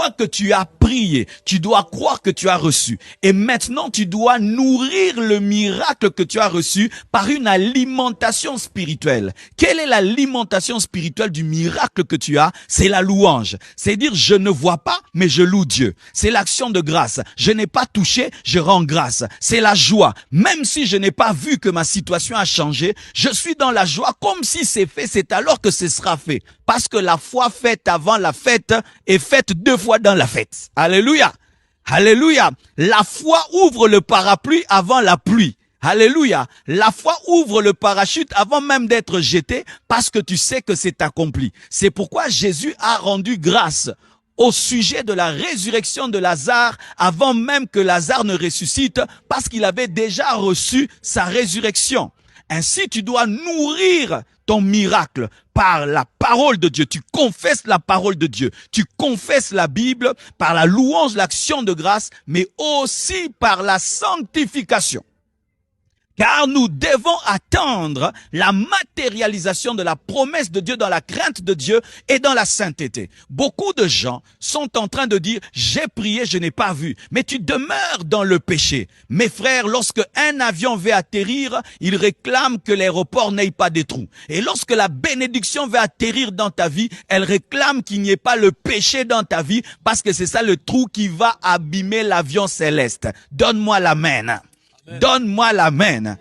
fois que tu as prié, tu dois croire que tu as reçu. Et maintenant, tu dois nourrir le miracle que tu as reçu par une alimentation spirituelle. Quelle est l'alimentation spirituelle du miracle que tu as? C'est la louange. C'est dire, je ne vois pas, mais je loue Dieu. C'est l'action de grâce. Je n'ai pas touché, je rends grâce. C'est la joie. Même si je n'ai pas vu que ma situation a changé, je suis dans la joie comme si c'est fait, c'est alors que ce sera fait. Parce que la foi faite avant la fête est faite 2 fois dans la fête. Alléluia. Alléluia. La foi ouvre le parapluie avant la pluie. Alléluia. La foi ouvre le parachute avant même d'être jeté parce que tu sais que c'est accompli. C'est pourquoi Jésus a rendu grâce au sujet de la résurrection de Lazare avant même que Lazare ne ressuscite parce qu'il avait déjà reçu sa résurrection. Ainsi, tu dois nourrir ton miracle par la parole de Dieu. Tu confesses la parole de Dieu. Tu confesses la Bible par la louange, l'action de grâce, mais aussi par la sanctification. Car nous devons attendre la matérialisation de la promesse de Dieu dans la crainte de Dieu et dans la sainteté. Beaucoup de gens sont en train de dire, j'ai prié, je n'ai pas vu. Mais tu demeures dans le péché. Mes frères, lorsque un avion veut atterrir, il réclame que l'aéroport n'ait pas de trous. Et lorsque la bénédiction veut atterrir dans ta vie, elle réclame qu'il n'y ait pas le péché dans ta vie parce que c'est ça le trou qui va abîmer l'avion céleste. Donne-moi l'amen. Donne-moi l'amen.